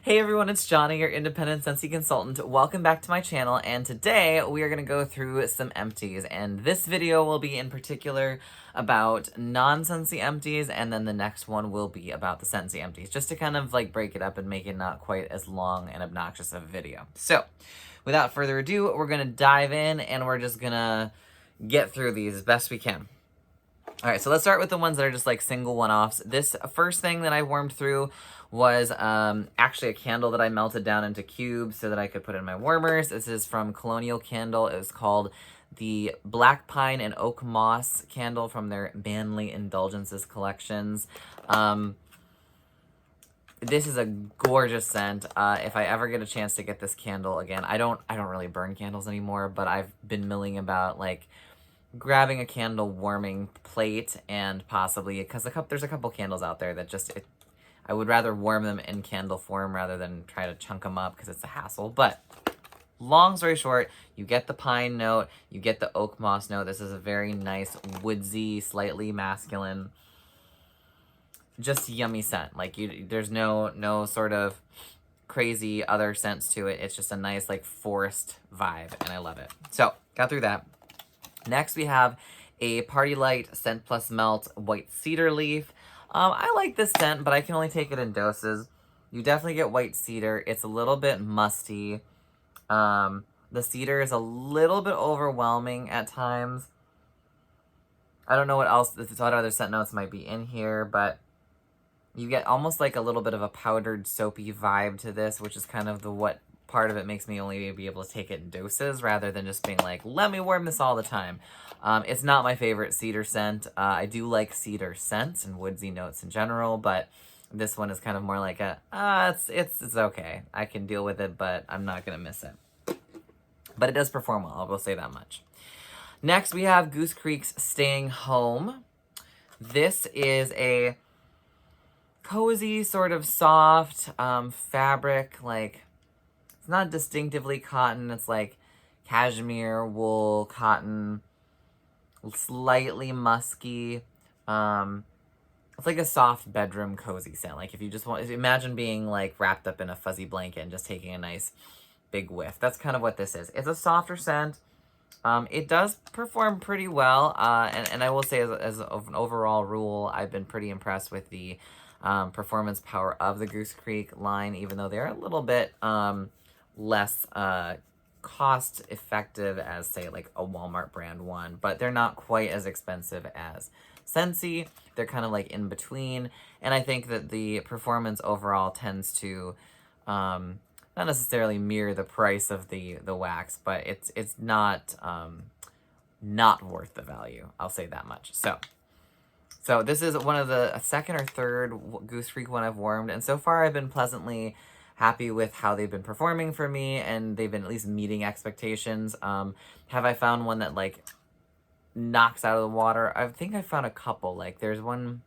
Hey everyone, it's Johnny, your independent Scentsy consultant. Welcome back to my channel, and today we are going to go through some empties, and this video will be in particular about non-Scentsy empties, and then the next one will be about the Scentsy empties, just to kind of like break it up and make it not quite as long and obnoxious of a video. So, without further ado, we're going to dive in, and we're just going to get through these as best we can. Alright, so let's start with the ones that are just like single one-offs. This first thing that I warmed through was actually a candle that I melted down into cubes so that I could put in my warmers. This is from Colonial Candle. It was called the Black Pine and Oak Moss candle from their Manly Indulgences collections. This is a gorgeous scent. If I ever get a chance to get this candle again, I don't really burn candles anymore, but I've been milling about like grabbing a candle warming plate and possibly, because there's a couple candles out there that just, I would rather warm them in candle form rather than try to chunk them up because it's a hassle. But long story short, you get the pine note, you get the oak moss note. This is a very nice, woodsy, slightly masculine, just yummy scent. Like there's no sort of crazy other scents to it. It's just a nice like forest vibe, and I love it. So got through that. Next, we have a Party Light Scent Plus Melt White Cedar Leaf. I like this scent, but I can only take it in doses. You definitely get white cedar. It's a little bit musty. The cedar is a little bit overwhelming at times. I don't know what other scent notes might be in here, but you get almost like a little bit of a powdered soapy vibe to this, which is kind of what part of it makes me only be able to take it in doses rather than just being like, let me warm this all the time. It's not my favorite cedar scent. I do like cedar scents and woodsy notes in general, but this one is kind of more like it's okay. I can deal with it, but I'm not gonna miss it. But it does perform well, I will say that much. Next, we have Goose Creek's Staying Home. This is a cozy, sort of soft fabric, like, it's not distinctively cotton. It's like cashmere, wool, cotton, slightly musky. It's like a soft bedroom cozy scent. Like if you just imagine being like wrapped up in a fuzzy blanket and just taking a nice big whiff. That's kind of what this is. It's a softer scent. It does perform pretty well. And I will say as an overall rule, I've been pretty impressed with the performance power of the Goose Creek line, even though they're a little bit less cost effective as, say, like a Walmart brand one, but they're not quite as expensive as Scentsy. They're kind of like in between, and I think that the performance overall tends to not necessarily mirror the price of the wax, but it's not not worth the value. I'll say that much. So this is one of the second or third Goose Creek one I've warmed, and so far I've been pleasantly happy with how they've been performing for me, and they've been at least meeting expectations. Have I found one that like knocks out of the water? I think I found a couple. Like there's one,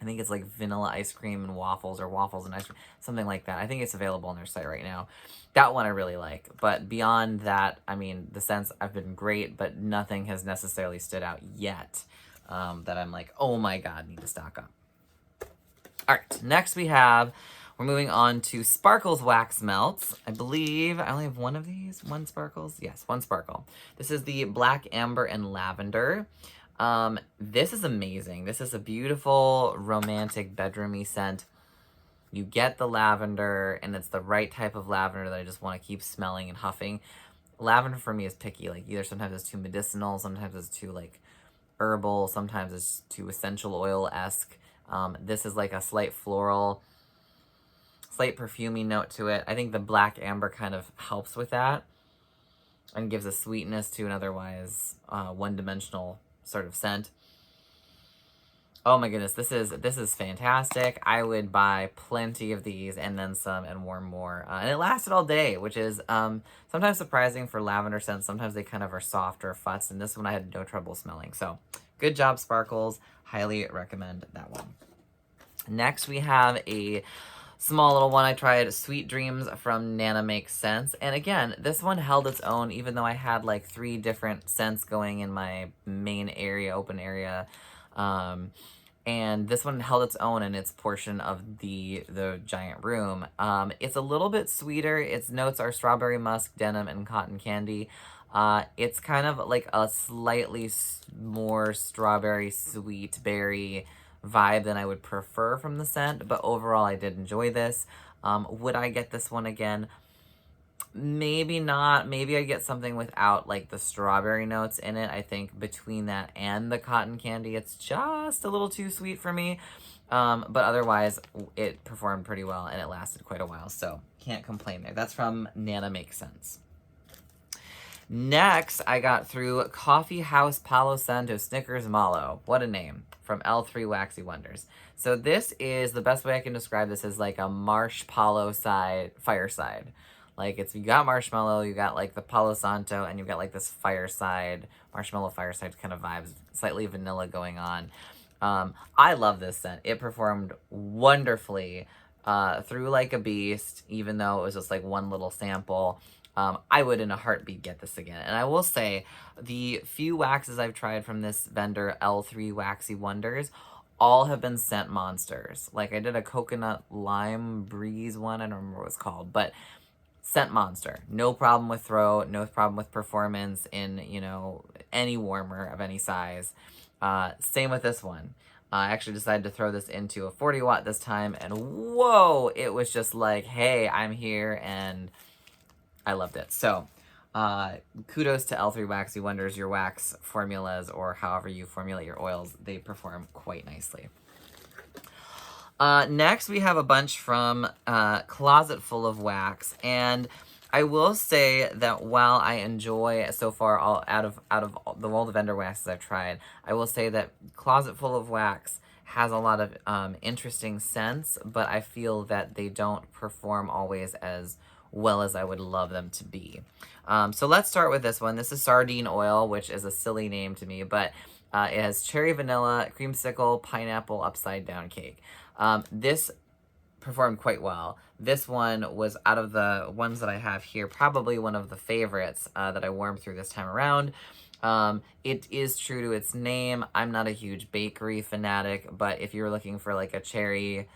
I think it's like vanilla ice cream and waffles, or waffles and ice cream, something like that. I think it's available on their site right now. That one I really like. But beyond that, I mean, the scents have been great, but nothing has necessarily stood out yet that I'm like, oh my god, need to stock up. All right, next we're moving on to Sparkles Wax Melts. I believe I only have one of these. One Sparkles? Yes, one Sparkle. This is the Black Amber and Lavender. This is amazing. This is a beautiful, romantic, bedroomy scent. You get the lavender, and it's the right type of lavender that I just want to keep smelling and huffing. Lavender for me is picky. Like either sometimes it's too medicinal, sometimes it's too like herbal, sometimes it's too essential oil-esque. This is like a slight floral, slight perfumey note to it. I think the black amber kind of helps with that and gives a sweetness to an otherwise one-dimensional sort of scent. Oh my goodness, this is fantastic. I would buy plenty of these and then some and warm more. And it lasted all day, which is sometimes surprising for lavender scents. Sometimes they kind of are soft or futz, and this one I had no trouble smelling. So good job, Sparkles. Highly recommend that one. Next, we have a small little one I tried, Sweet Dreams from Nana Makes Sense. And again, this one held its own, even though I had like 3 different scents going in my main area, open area. and this one held its own in its portion of the giant room. It's a little bit sweeter. Its notes are strawberry musk, denim, and cotton candy. It's kind of like a slightly more strawberry sweet berry vibe than I would prefer from the scent, but overall I did enjoy this. Would I get this one again? Maybe not. Maybe I get something without like the strawberry notes in it. I think between that and the cotton candy, it's just a little too sweet for me. But otherwise, it performed pretty well and it lasted quite a while. So can't complain there. That's from Nana Make Sense. Next, I got through Coffee House Palo Santo Snickers Mallow. What a name. From L3 Waxy Wonders. So this is, the best way I can describe this is like a marshmallow fireside. Like, you got marshmallow, you got like the Palo Santo, and you've got like this marshmallow fireside kind of vibes, slightly vanilla going on. I love this scent. It performed wonderfully through like a beast, even though it was just like one little sample. I would in a heartbeat get this again. And I will say, the few waxes I've tried from this vendor, L3 Waxy Wonders, all have been scent monsters. Like, I did a coconut lime breeze one, I don't remember what it's called, but scent monster. No problem with throat, no problem with performance in, any warmer of any size. Same with this one. I actually decided to throw this into a 40 watt this time, and whoa, it was just like, hey, I'm here, and I loved it. So, kudos to L3 Waxy Wonders. Your wax formulas, or however you formulate your oils, they perform quite nicely. Next, we have a bunch from Closet Full of Wax, and I will say that while I enjoy so far out of all the vendor waxes I've tried, I will say that Closet Full of Wax has a lot of interesting scents, but I feel that they don't perform always as well as I would love them to be. So let's start with this one. This is Sardine Oil, which is a silly name to me, but it has cherry vanilla, creamsicle, pineapple, upside down cake. This performed quite well. This one was, out of the ones that I have here, probably one of the favorites that I warmed through this time around. It is true to its name. I'm not a huge bakery fanatic, but if you're looking for like a cherry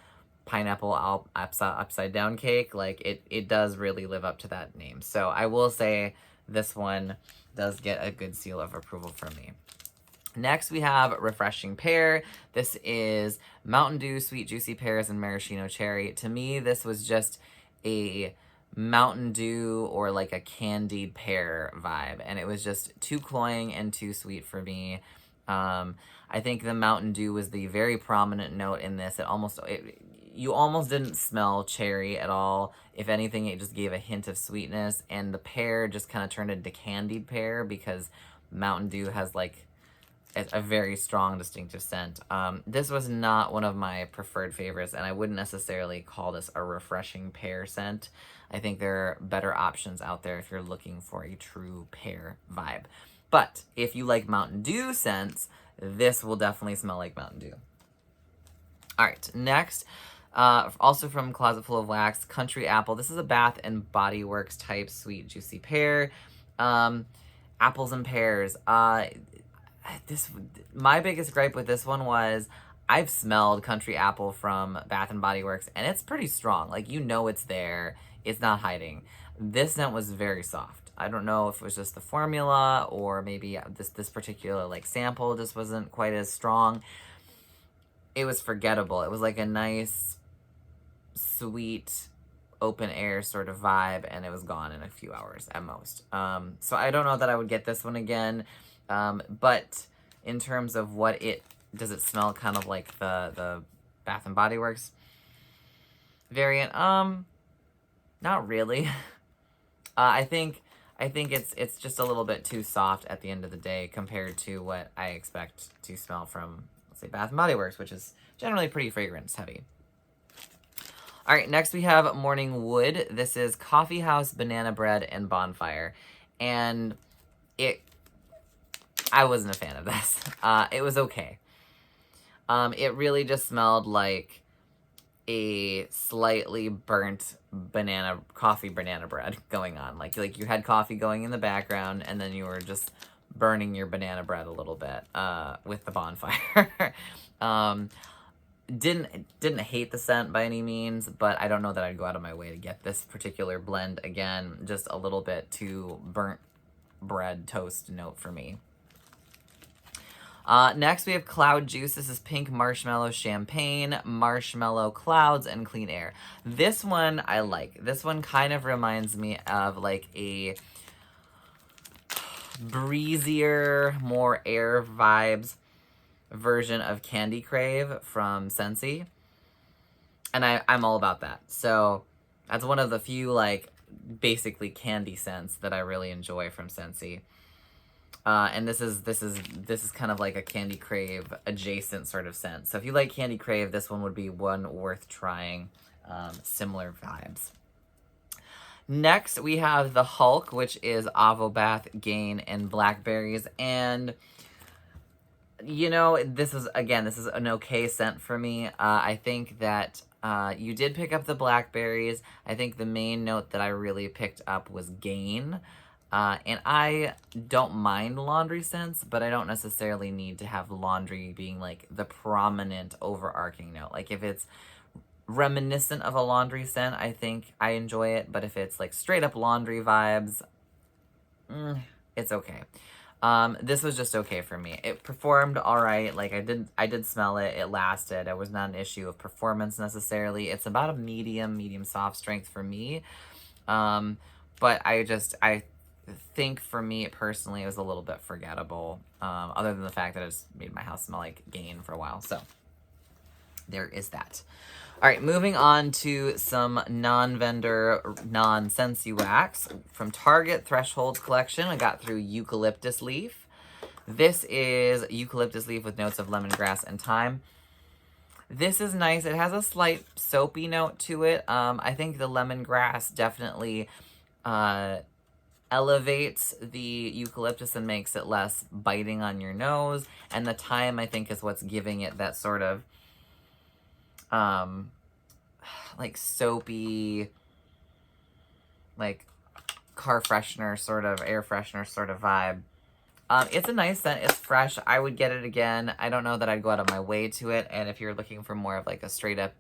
pineapple upside down cake, like it does really live up to that name. So I will say this one does get a good seal of approval from me. Next, we have Refreshing Pear. This is Mountain Dew, Sweet Juicy Pears, and Maraschino Cherry. To me, this was just a Mountain Dew or like a candied pear vibe, and it was just too cloying and too sweet for me. I think the Mountain Dew was the very prominent note in this. You almost didn't smell cherry at all. If anything, it just gave a hint of sweetness, and the pear just kind of turned into candied pear because Mountain Dew has like a very strong distinctive scent. This was not one of my preferred favorites, and I wouldn't necessarily call this a refreshing pear scent. I think there are better options out there if you're looking for a true pear vibe. But if you like Mountain Dew scents, this will definitely smell like Mountain Dew. All right, next, also from Closet Full of Wax, Country Apple. This is a Bath and Body Works type sweet juicy pear. Apples and pears. My biggest gripe with this one was I've smelled Country Apple from Bath and Body Works, and it's pretty strong. Like, it's there. It's not hiding. This scent was very soft. I don't know if it was just the formula or maybe this particular like sample just wasn't quite as strong. It was forgettable. It was like a nice, sweet, open air sort of vibe, and it was gone in a few hours at most. So I don't know that I would get this one again. But in terms of does it smell kind of like the Bath and Body Works variant? Not really. I think it's just a little bit too soft at the end of the day compared to what I expect to smell from, let's say, Bath and Body Works, which is generally pretty fragrance heavy. All right, next we have Morning Wood. This is Coffee House, Banana Bread, and Bonfire. And I wasn't a fan of this. It was okay. It really just smelled like a slightly burnt coffee banana bread going on. Like you had coffee going in the background, and then you were just burning your banana bread a little bit with the bonfire. Didn't hate the scent by any means, but I don't know that I'd go out of my way to get this particular blend again. Just a little bit too burnt bread toast note for me. Next we have Cloud Juice. This is pink marshmallow champagne, marshmallow clouds, and clean air. This one I like. This one kind of reminds me of like a breezier, more air vibes version of Candy Crave from Scentsy. And I'm all about that. So that's one of the few like basically candy scents that I really enjoy from Scentsy. And this is kind of like a Candy Crave adjacent sort of scent. So if you like Candy Crave, this one would be one worth trying. Similar vibes. Next, we have the Hulk, which is Avobath, Gain, and Blackberries. And, you know, this is an okay scent for me. I think that you did pick up the blackberries. I think the main note that I really picked up was Gain. And I don't mind laundry scents, but I don't necessarily need to have laundry being, like, the prominent overarching note. Like, if it's reminiscent of a laundry scent, I think I enjoy it, but if it's like straight up laundry vibes, it's okay. This was just okay for me. It performed all right. Like I did smell it. It lasted. It was not an issue of performance necessarily. It's about a medium soft strength for me. But I think for me personally, it was a little bit forgettable. Other than the fact that it just made my house smell like Gain for a while. So there is that. All right, moving on to some non-vendor, non-Scentsy wax from Target Thresholds collection. I got through Eucalyptus Leaf. This is eucalyptus leaf with notes of lemongrass and thyme. This is nice. It has a slight soapy note to it. I think the lemongrass definitely elevates the eucalyptus and makes it less biting on your nose. And the thyme, I think, is what's giving it that sort of like soapy, like car freshener sort of, air freshener sort of vibe. It's a nice scent. It's fresh. I would get it again. I don't know that I'd go out of my way to it. And if you're looking for more of like a straight up,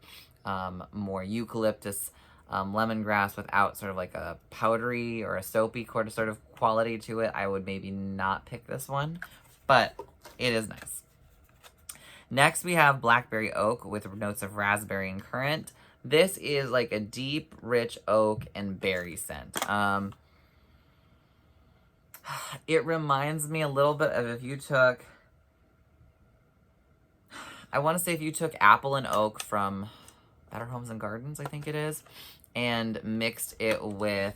more eucalyptus, lemongrass without sort of like a powdery or a soapy sort of quality to it, I would maybe not pick this one, but it is nice. Next, we have Blackberry Oak with notes of raspberry and currant. This is like a deep, rich oak and berry scent. It reminds me a little bit of if you took, I want to say if you took apple and oak from Better Homes and Gardens, I think it is, and mixed it with,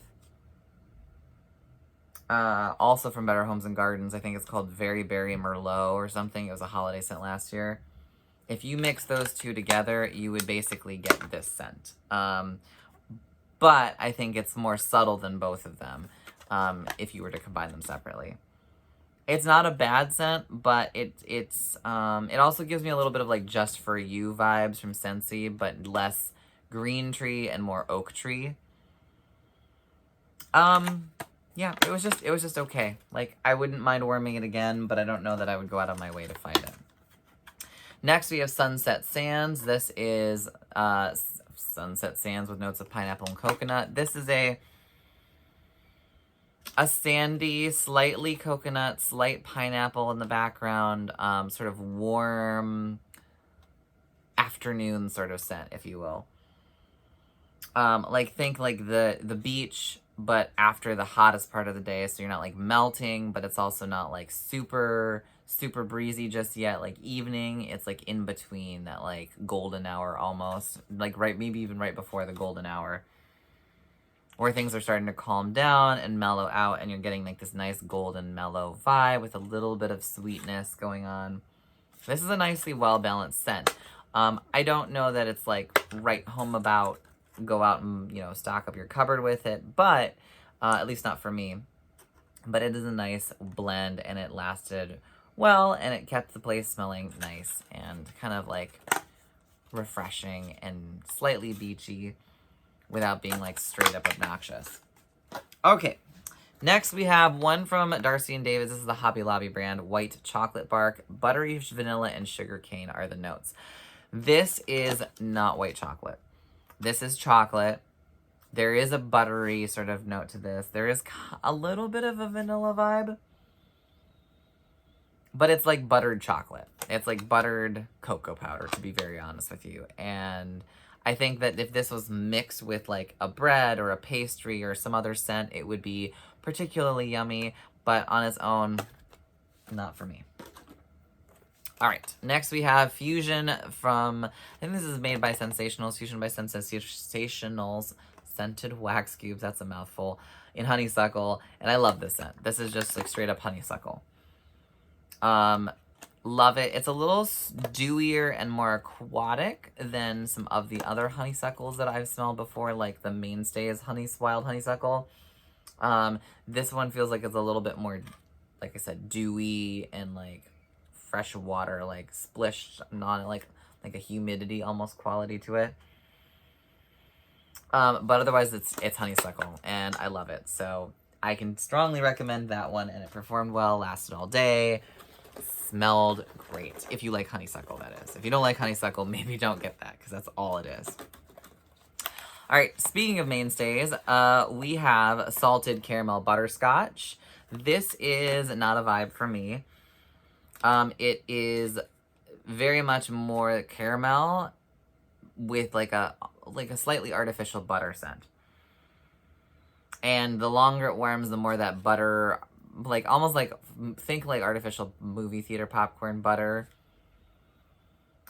also from Better Homes and Gardens, I think it's called Very Berry Merlot or something. It was a holiday scent last year. If you mix those two together, you would basically get this scent. But I think it's more subtle than both of them, if you were to combine them separately. It's not a bad scent, but it also gives me a little bit of like Just For You vibes from Scentsy, but less green tree and more oak tree. Yeah, it was just okay. Like, I wouldn't mind warming it again, but I don't know that I would go out of my way to find it. Next, we have Sunset Sands. This is Sunset Sands with notes of pineapple and coconut. This is a sandy, slightly coconut, slight pineapple in the background, sort of warm afternoon sort of scent, if you will. Like, think like the beach, but after the hottest part of the day, so you're not like melting, but it's also not like super breezy just yet. Like evening, it's like in between that like golden hour almost, like maybe even right before the golden hour, where things are starting to calm down and mellow out, and you're getting like this nice golden mellow vibe with a little bit of sweetness going on. This is a nicely well-balanced scent. I don't know that it's like right home about, go out and, you know, stock up your cupboard with it, but at least not for me. But it is a nice blend, and it lasted well, and it kept the place smelling nice and kind of like refreshing and slightly beachy without being like straight up obnoxious. Okay, Next, we have one from Darcy and Davis. This is the Hobby Lobby brand. White chocolate bark, buttery vanilla, and sugar cane are the notes. This is not white chocolate. This is chocolate. There is a buttery sort of note to this. There is a little bit of a vanilla vibe. But it's like buttered chocolate. It's like buttered cocoa powder, to be very honest with you. And I think that if this was mixed with like a bread or a pastry or some other scent, it would be particularly yummy. But on its own, not for me. All right, next we have Fusion from, I think this is made by Sensationals, Fusion by Sensationals, scented wax cubes, that's a mouthful, in honeysuckle, and I love this scent. This is just like straight up honeysuckle. Love it. It's a little dewier and more aquatic than some of the other honeysuckles that I've smelled before, like the Mainstays wild honeysuckle. This one feels like it's a little bit more, like I said, dewy and like fresh water, like splished, not like a humidity almost quality to it. But otherwise it's honeysuckle and I love it. So I can strongly recommend that one, and it performed well, lasted all day, smelled great. If you like honeysuckle, that is. If you don't like honeysuckle, maybe don't get that, because that's all it is. All right, speaking of mainstays, we have salted caramel butterscotch. This is not a vibe for me. It is very much more caramel with like a slightly artificial butter scent. And the longer it warms, the more that butter, like almost like, think like artificial movie theater popcorn butter,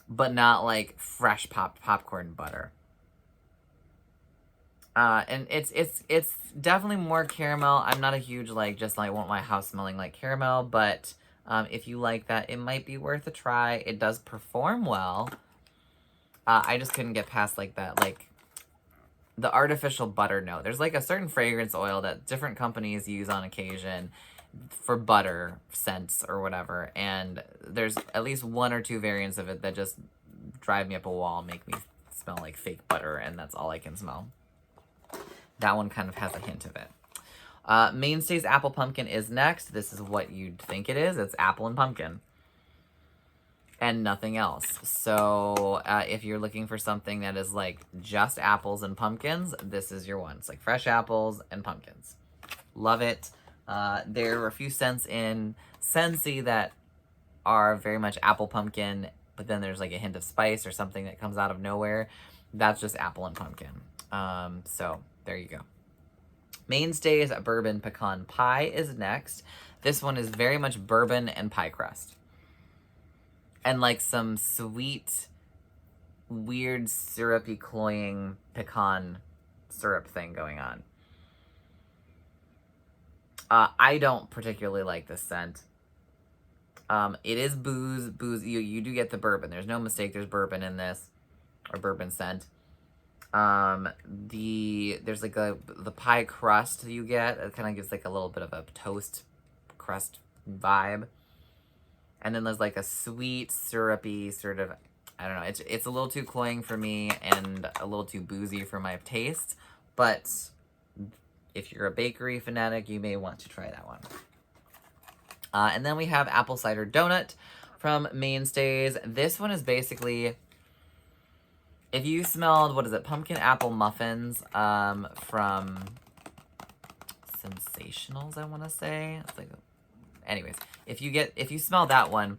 but not like fresh popped popcorn butter. And it's definitely more caramel. I'm not a huge want my house smelling like caramel, but if you like that, it might be worth a try. It does perform well. I just couldn't get past like that, like the artificial butter note. There's like a certain fragrance oil that different companies use on occasion for butter scents or whatever, and there's at least one or two variants of it that just drive me up a wall, make me smell like fake butter, and that's all I can smell. That one kind of has a hint of it. Mainstays Apple Pumpkin is next. This is what you'd think it is. It's apple and pumpkin. And nothing else. So if you're looking for something that is like just apples and pumpkins, this is your one. It's like fresh apples and pumpkins. Love it. There are a few scents in Scentsy that are very much apple pumpkin, but then there's like a hint of spice or something that comes out of nowhere. That's just apple and pumpkin. So there you go. Mainstays Bourbon Pecan Pie is next. This one is very much bourbon and pie crust. And like some sweet, weird, syrupy, cloying pecan syrup thing going on. I don't particularly like this scent. It is booze. You do get the bourbon. There's no mistake. There's bourbon in this, or bourbon scent. There's like the pie crust you get. It kind of gives like a little bit of a toast crust vibe. And then there's like a sweet, syrupy sort of, I don't know, it's a little too cloying for me and a little too boozy for my taste. But if you're a bakery fanatic, you may want to try that one. And then we have Apple Cider Donut from Mainstays. This one is basically, if you smelled, what is it, pumpkin apple muffins from Sensationals, I want to say. It's like, anyways, if you smell that one,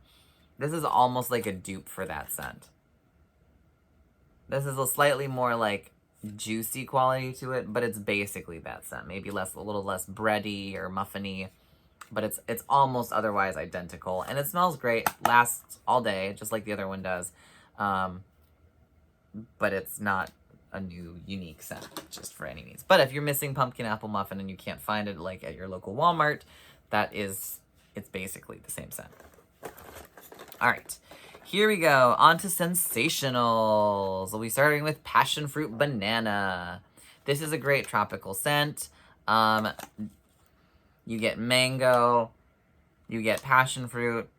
this is almost like a dupe for that scent. This is a slightly more like juicy quality to it, but it's basically that scent. Maybe a little less bready or muffiny, but it's almost otherwise identical, and it smells great. Lasts all day, just like the other one does. But it's not a new, unique scent, just for any means. But if you're missing pumpkin apple muffin and you can't find it like at your local Walmart, it's basically the same scent. All right, here we go. On to sensationals. We'll be starting with passion fruit banana. This is a great tropical scent. You get mango, you get passion fruit,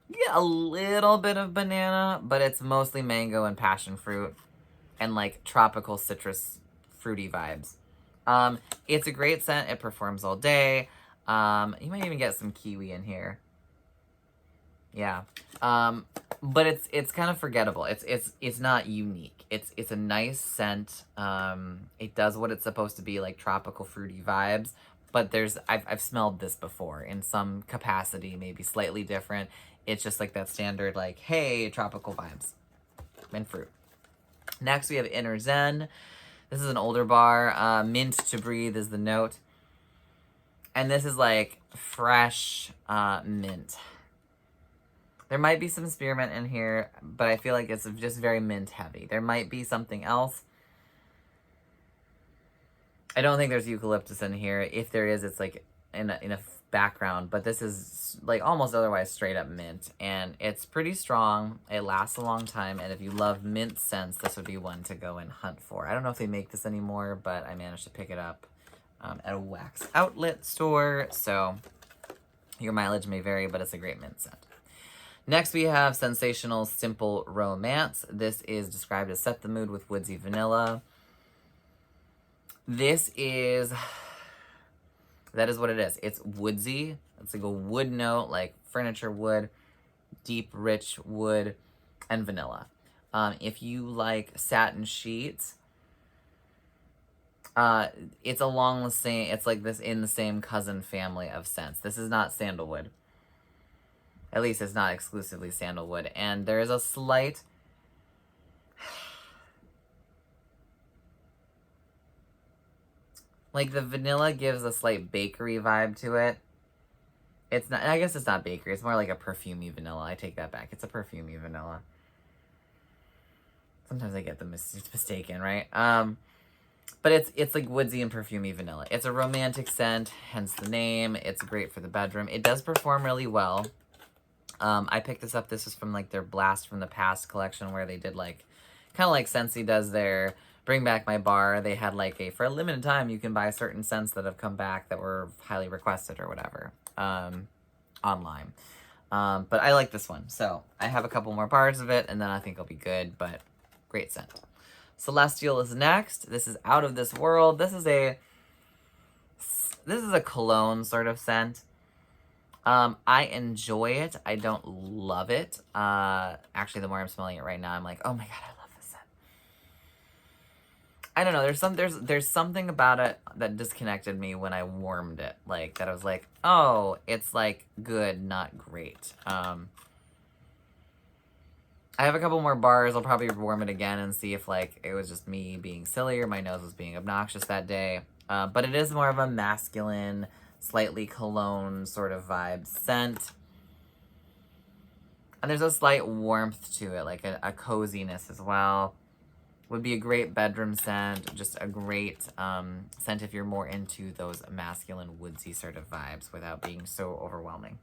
you get a little bit of banana, but it's mostly mango and passion fruit and like tropical citrus fruity vibes. It's a great scent. It performs all day. You might even get some kiwi in here. Yeah. But it's kind of forgettable. It's not unique. It's a nice scent. It does what it's supposed to be, like tropical fruity vibes. But I've smelled this before in some capacity, maybe slightly different. It's just like that standard, like, hey, tropical vibes and fruit. Next, we have Inner Zen. This is an older bar. Mint to breathe is the note. And this is like fresh mint. There might be some spearmint in here, but I feel like it's just very mint heavy. There might be something else. I don't think there's eucalyptus in here. If there is, it's like in a background, but this is like almost otherwise straight up mint, and it's pretty strong. It lasts a long time, and if you love mint scents, this would be one to go and hunt for. I don't know if they make this anymore, but I managed to pick it up at a wax outlet store, so your mileage may vary, but it's a great mint scent. Next, we have Sensational Simple Romance. This is described as set the mood with woodsy vanilla. That is what it is. It's woodsy. It's like a wood note, like furniture wood, deep, rich wood, and vanilla. If you like satin sheets, it's along the same, it's like this in the same cousin family of scents. This is not sandalwood. At least it's not exclusively sandalwood. And there is a slight... like, the vanilla gives a slight bakery vibe to it. It's not... I guess it's not bakery. It's more like a perfumey vanilla. I take that back. It's a perfumey vanilla. Sometimes I get them mistaken, right? But it's like woodsy and perfumey vanilla. It's a romantic scent, hence the name. It's great for the bedroom. It does perform really well. I picked this up. This is from like their Blast from the Past collection, where they did like, kind of like Scentsy does their Bring Back My Bar. They had like for a limited time, you can buy certain scents that have come back that were highly requested or whatever, online. But I like this one. So I have a couple more bars of it, and then I think it'll be good, but great scent. Celestial is next. This is Out of This World. This is a cologne sort of scent. I enjoy it. I don't love it. Actually, the more I'm smelling it right now, I'm like, oh my god, I love this scent. I don't know. There's something about it that disconnected me when I warmed it. Like that, I was like, oh, it's like good, not great. I have a couple more bars. I'll probably warm it again and see if like it was just me being silly or my nose was being obnoxious that day. But it is more of a masculine, slightly cologne sort of vibe scent. And there's a slight warmth to it, like a coziness as well. Would be a great bedroom scent, just a great scent if you're more into those masculine, woodsy sort of vibes without being so overwhelming.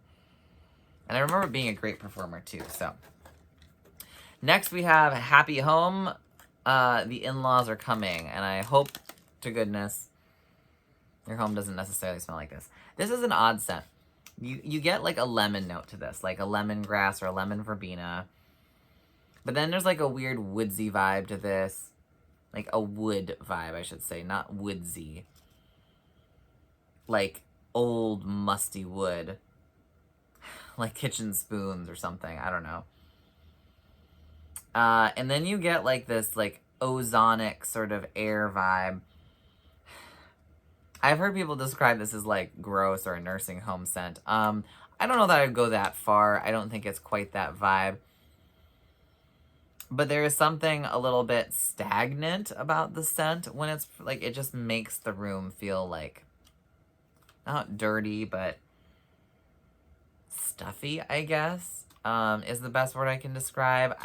And I remember being a great performer too, so. Next we have Happy Home. The in-laws are coming, and I hope to goodness your home doesn't necessarily smell like this. This is an odd scent. You get like a lemon note to this, like a lemongrass or a lemon verbena. But then there's like a weird woodsy vibe to this. Like a wood vibe, I should say, not woodsy. Like old musty wood. Like kitchen spoons or something, I don't know. And then you get like this like ozonic sort of air vibe. I've heard people describe this as like gross or a nursing home scent. I don't know that I'd go that far. I don't think it's quite that vibe. But there is something a little bit stagnant about the scent when it's like, it just makes the room feel like, not dirty, but stuffy, I guess, is the best word I can describe.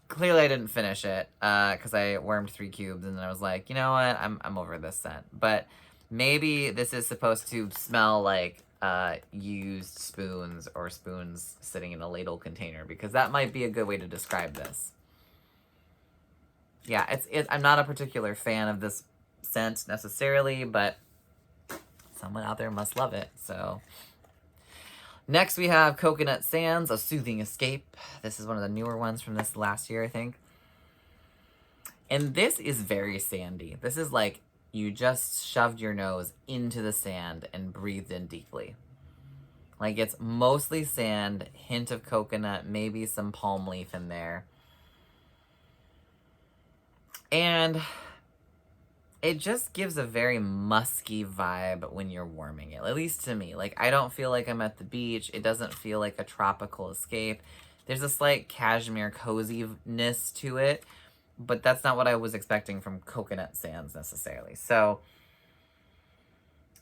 Clearly I didn't finish it, because I wormed 3 cubes and then I was like, you know what, I'm over this scent. But maybe this is supposed to smell like used spoons or spoons sitting in a ladle container, because that might be a good way to describe this. Yeah, I'm not a particular fan of this scent necessarily, but someone out there must love it, so. Next we have Coconut Sands, A Soothing Escape. This is one of the newer ones from this last year, I think. And this is very sandy. This is like you just shoved your nose into the sand and breathed in deeply. Like, it's mostly sand, hint of coconut, maybe some palm leaf in there. And it just gives a very musky vibe when you're warming it, at least to me. Like, I don't feel like I'm at the beach. It doesn't feel like a tropical escape. There's a slight cashmere coziness to it, but that's not what I was expecting from coconut sands necessarily. So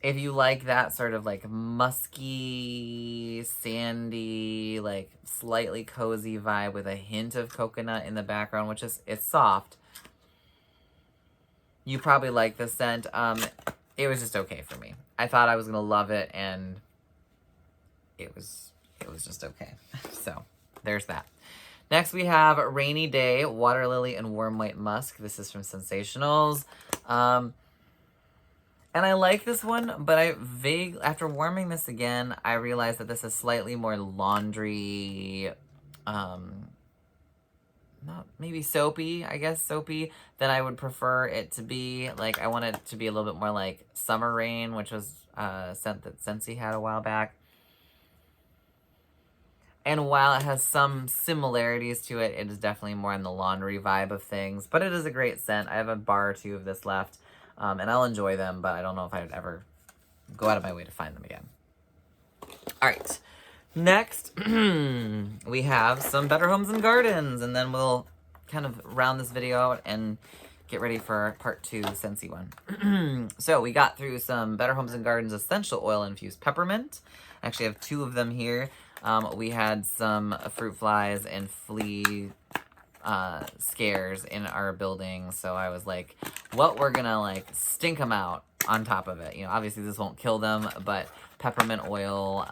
if you like that sort of like musky, sandy, like slightly cozy vibe with a hint of coconut in the background, which is, it's soft, you probably like this scent. It was just okay for me. I thought I was gonna love it, and it was just okay. So there's that. Next we have Rainy Day, Water Lily and Warm White Musk. This is from Sensationals. And I like this one, but after warming this again, I realized that this is slightly more laundry, not maybe soapy, I guess soapy, than I would prefer it to be. Like, I want it to be a little bit more like Summer Rain, which was a scent that Scentsy had a while back. And while it has some similarities to it, it is definitely more in the laundry vibe of things. But it is a great scent. I have a bar or two of this left, and I'll enjoy them, but I don't know if I would ever go out of my way to find them again. All right. Next, we have some Better Homes and Gardens, and then we'll kind of round this video out and get ready for part 2, Scentsy one. So we got through some Better Homes and Gardens essential oil infused peppermint. I actually have 2 of them here. We had some fruit flies and flea scares in our building, so I was like, well, we're gonna like stink them out on top of it. You know, obviously this won't kill them, but peppermint oil,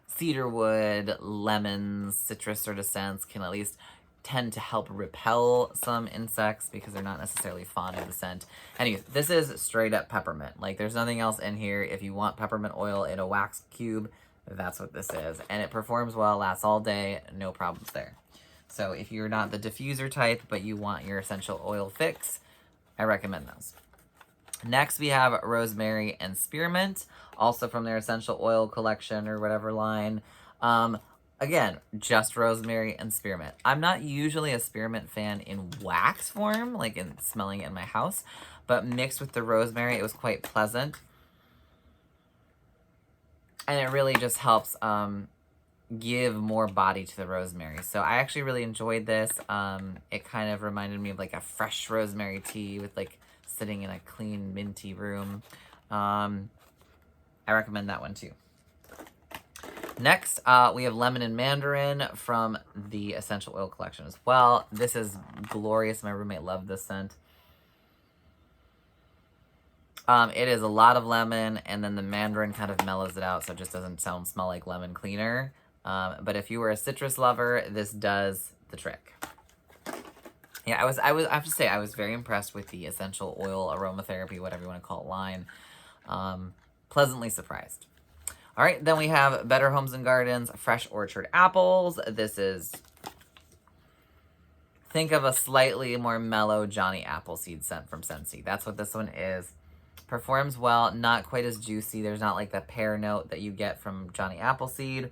cedar wood, lemons, citrus sort of scents can at least tend to help repel some insects because they're not necessarily fond of the scent. Anyways, this is straight up peppermint. Like, there's nothing else in here. If you want peppermint oil in a wax cube, that's what this is. And it performs well, lasts all day, no problems there. So if you're not the diffuser type, but you want your essential oil fix, I recommend those. Next, we have rosemary and spearmint, also from their essential oil collection or whatever line. Again, just rosemary and spearmint. I'm not usually a spearmint fan in wax form, like in smelling it in my house, but mixed with the rosemary, it was quite pleasant. And it really just helps give more body to the rosemary. So I actually really enjoyed this. It kind of reminded me of like a fresh rosemary tea with like sitting in a clean minty room. I recommend that one too. Next, we have lemon and mandarin from the essential oil collection as well. This is glorious. My roommate loved this scent. It is a lot of lemon, and then the mandarin kind of mellows it out, so it just doesn't smell like lemon cleaner. But if you were a citrus lover, this does the trick. Yeah, I have to say, I was very impressed with the essential oil aromatherapy, whatever you want to call it, line. Pleasantly surprised. All right, then we have Better Homes and Gardens Fresh Orchard Apples. This is, think of a slightly more mellow Johnny Appleseed scent from Scentsy. That's what this one is. Performs well, not quite as juicy. There's not like the pear note that you get from Johnny Appleseed.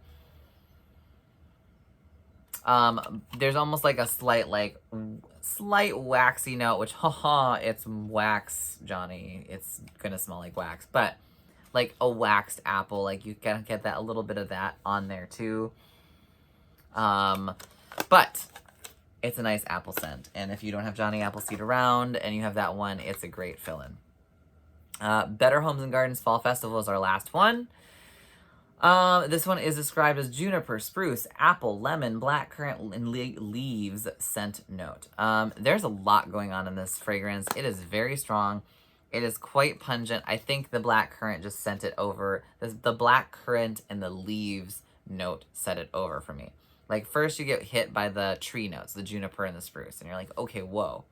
There's almost like a slight waxy note, which, haha, it's wax, Johnny. It's gonna smell like wax, but like a waxed apple, like you can get that, a little bit of that on there too. But it's a nice apple scent, and if you don't have Johnny Appleseed around and you have that one, it's a great fill-in. Better Homes and Gardens Fall Festival is our last one. This one is described as juniper, spruce, apple, lemon, blackcurrant, and leaves scent note. There's a lot going on in this fragrance. It is very strong. It is quite pungent. I think the blackcurrant just sent it over. The blackcurrant and the leaves note set it over for me. Like, first you get hit by the tree notes, the juniper and the spruce, and you're like, okay, whoa.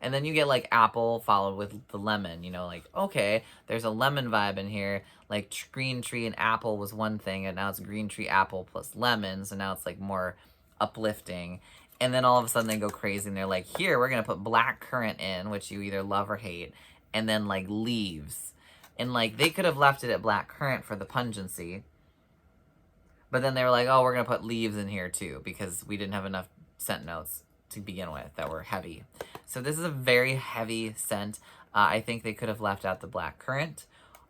And then you get like apple followed with the lemon, you know, like, okay, there's a lemon vibe in here. Like green tree and apple was one thing, and now it's green tree, apple plus lemon. So now it's like more uplifting. And then all of a sudden they go crazy and they're like, here, we're going to put black currant in, which you either love or hate. and then like leaves. And like they could have left it at blackcurrant for the pungency. But then they were like, oh, we're going to put leaves in here too because we didn't have enough scent notes to begin with that were heavy. So this is a very heavy scent. I think they could have left out the blackcurrant.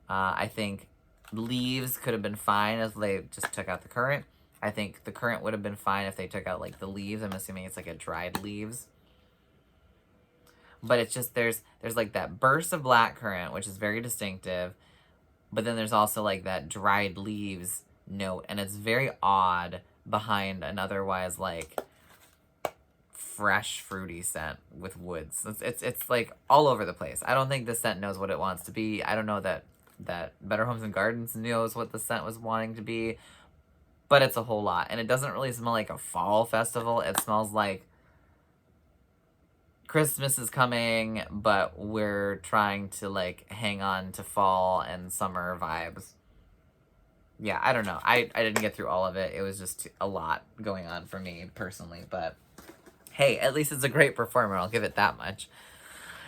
I think leaves could have been fine if they just took out the currant. I think the currant would have been fine if they took out like the leaves. I'm assuming it's like a dried leaves. But it's just, there's like that burst of blackcurrant, which is very distinctive. But then there's also like that dried leaves note. And it's very odd behind an otherwise like fresh fruity scent with woods. It's like all over the place. I don't think the scent knows what it wants to be. I don't know that Better Homes and Gardens knows what the scent was wanting to be, but it's a whole lot. And it doesn't really smell like a fall festival. It smells like Christmas is coming, but we're trying to like hang on to fall and summer vibes. Yeah, I don't know. I didn't get through all of it. It was just a lot going on for me personally, but hey, at least it's a great performer. I'll give it that much.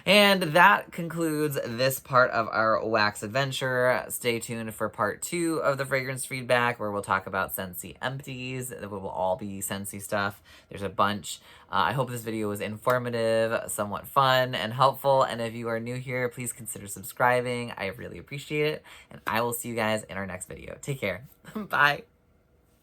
And that concludes this part of our wax adventure. Stay tuned for part 2 of the fragrance feedback, where we'll talk about Scentsy Empties. It will all be Scentsy stuff. There's a bunch. I hope this video was informative, somewhat fun, and helpful. And if you are new here, please consider subscribing. I really appreciate it. And I will see you guys in our next video. Take care. Bye.